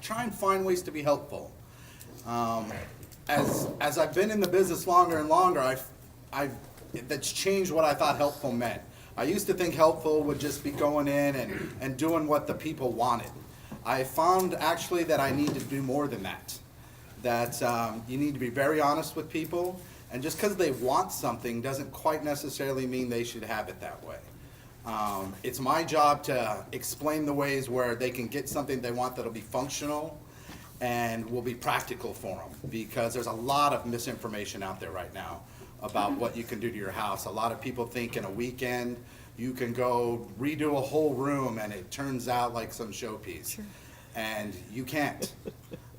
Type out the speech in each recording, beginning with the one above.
try and find ways to be helpful. As I've been in the business longer and longer, that's changed what I thought helpful meant. I used to think helpful would just be going in and doing what the people wanted. I found actually that I need to do more than that. That you need to be very honest with people, and just because they want something doesn't quite necessarily mean they should have it that way. It's my job to explain the ways where they can get something they want that'll be functional and will be practical for them, because there's a lot of misinformation out there right now about what you can do to your house. A lot of people think in a weekend you can go redo a whole room and it turns out like some showpiece. Sure. And you can't.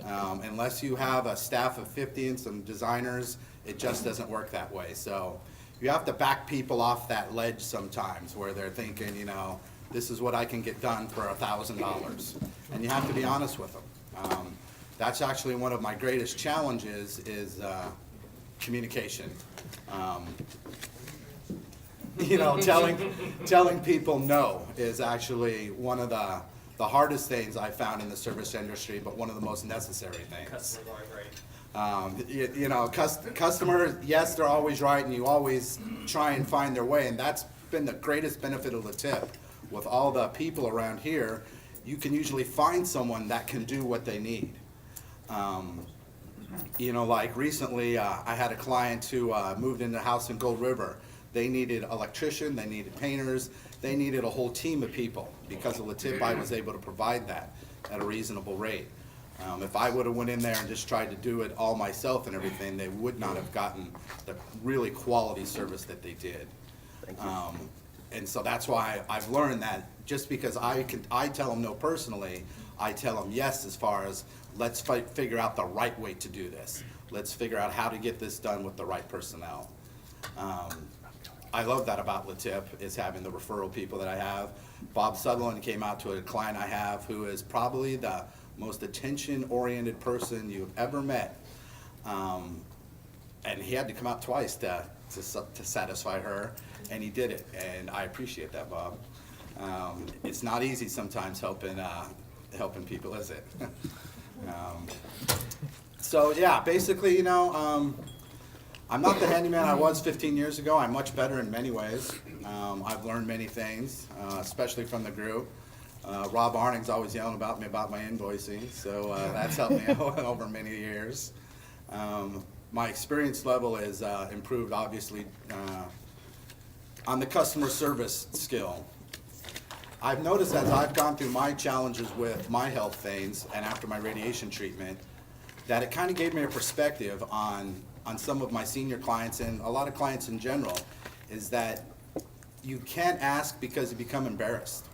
Unless you have a staff of 50 and some designers, it just doesn't work that way. So you have to back people off that ledge sometimes where they're thinking, you know, this is what I can get done for $1,000. And you have to be honest with them. That's actually one of my greatest challenges is communication. You know, telling people no is actually one of the hardest things I found in the service industry, but one of the most necessary things. Customers aren't right. You know, customers, yes, they're always right, and you always try and find their way, and that's been the greatest benefit of LeTip. With all the people around here, you can usually find someone that can do what they need. You know, like recently, I had a client who moved into a house in Gold River. They needed an electrician, they needed painters, they needed a whole team of people. Because of LeTip, I was able to provide that at a reasonable rate. If I would have went in there and just tried to do it all myself and everything, they would not have gotten the really quality service that they did. Thank you. And so that's why I've learned that just because I tell them no personally, I tell them yes as far as let's figure out the right way to do this. Let's figure out how to get this done with the right personnel. I love that about LeTip, is having the referral people that I have. Bob Sutherland came out to a client I have who is probably the most attention-oriented person you've ever met. And he had to come out twice to satisfy her, and he did it, and I appreciate that, Bob. It's not easy sometimes helping people, is it? So yeah, basically, you know, I'm not the handyman I was 15 years ago. I'm much better in many ways. I've learned many things, especially from the group. Rob Arning's always yelling about me about my invoicing, so that's helped me over many years. My experience level is improved, obviously, on the customer service skill. I've noticed as I've gone through my challenges with my health things and after my radiation treatment, that it kind of gave me a perspective on some of my senior clients and a lot of clients in general, is that you can't ask because you become embarrassed.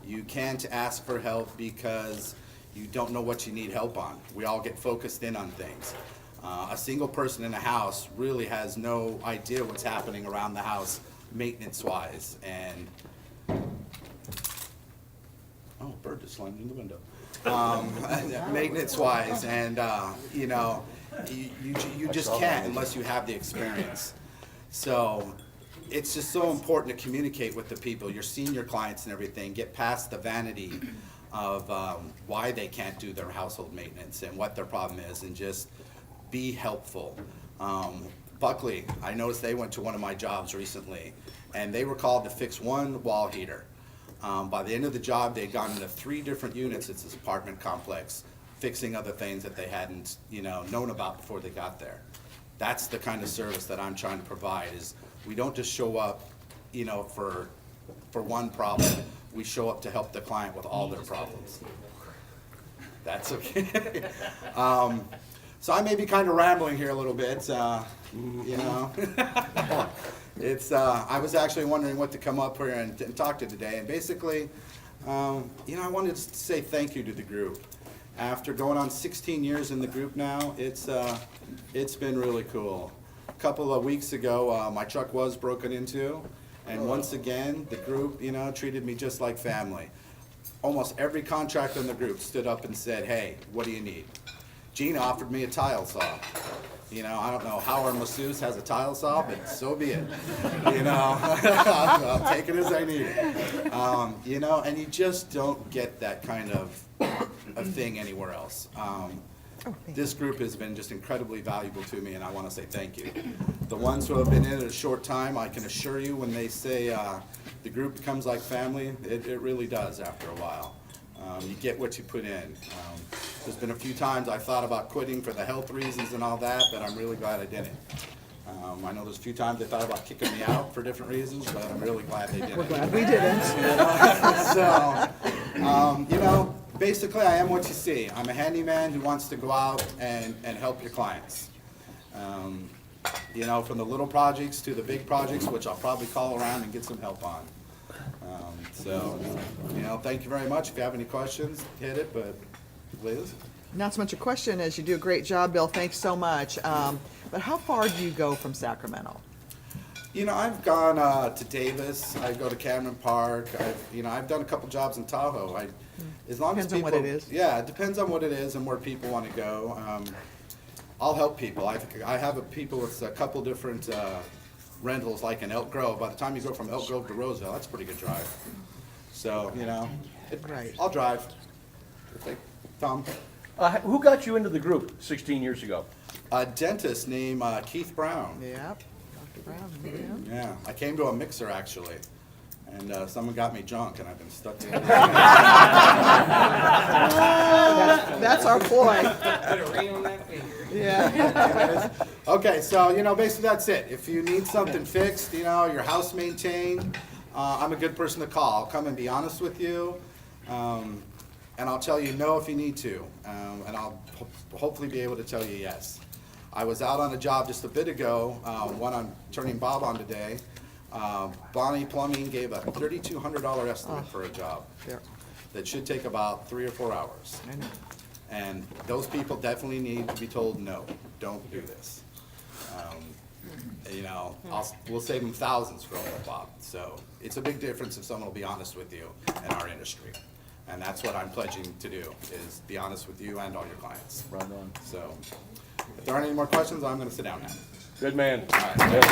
You can't ask for help because you don't know what you need help on. We all get focused in on things. A single person in a house really has no idea what's happening around the house maintenance-wise. And oh, a bird just slammed in the window. Maintenance-wise, and you know, you just can't unless you have the experience. So it's just so important to communicate with the people, your senior clients and everything, get past the vanity of why they can't do their household maintenance and what their problem is, and just be helpful. Buckley, I noticed they went to one of my jobs recently, and they were called to fix one wall heater. By the end of the job, they'd gone into 3 different units at this apartment complex, fixing other things that they hadn't, you know, known about before they got there. That's the kind of service that I'm trying to provide. Is we don't just show up, you know, for one problem. We show up to help the client with all their problems. That's okay. So I may be kind of rambling here a little bit, you know. It's I was actually wondering what to come up here and talk to today, and basically, you know, I wanted to say thank you to the group. After going on 16 years in the group now, it's been really cool. A couple of weeks ago, my truck was broken into, and once again, the group, you know, treated me just like family. Almost every contractor in the group stood up and said, "Hey, what do you need?" Gina offered me a tile saw. You know, I don't know how our masseuse has a tile saw, but so be it. You know, I'll take it as I need it. You know, and you just don't get that kind of a thing anywhere else. This group has been just incredibly valuable to me, and I want to say thank you. The ones who have been in it a short time, I can assure you when they say the group becomes like family, it really does after a while. You get what you put in. There's been a few times I thought about quitting for the health reasons and all that, but I'm really glad I didn't. I know there's a few times they thought about kicking me out for different reasons, but I'm really glad they didn't. We're glad we didn't. So, you know, basically I am what you see. I'm a handyman who wants to go out and help your clients. You know, from the little projects to the big projects, which I'll probably call around and get some help on. So, you know, thank you very much. If you have any questions, hit it, but Liz? Not so much a question as you do a great job, Bill. Thanks so much. But how far do you go from Sacramento? You know, I've gone to Davis. I go to Cameron Park. I've done a couple jobs in Tahoe. As long as Depends on people, what it is. Yeah, it depends on what it is and where people want to go. I'll help people. I have people with a couple different rentals, like in Elk Grove. By the time you go from Elk Grove to Roseville, that's a pretty good drive. So, you know, Right. I'll drive. Okay. Tom? Who got you into the group 16 years ago? A dentist named Keith Brown. Yep. Dr. Brown. Yeah. Yeah, I came to a mixer actually, and someone got me junk, and I've been stuck in it. That's our ploy. Put a ring on that finger. Yeah. Okay, so, you know, basically that's it. If you need something fixed, you know, your house maintained, I'm a good person to call. I'll come and be honest with you, and I'll tell you no if you need to, and I'll hopefully be able to tell you yes. I was out on a job just a bit ago, one I'm turning Bob on today. Bonnie Plumbing gave a $3,200 estimate for a job Yeah. that should take about 3 or 4 hours. I know. And those people definitely need to be told, no, don't do this. You know, we'll save them thousands for a little Bob. So it's a big difference if someone will be honest with you in our industry. And that's what I'm pledging to do, is be honest with you and all your clients. Right on. So if there aren't any more questions, I'm gonna sit down now. Good man. All right.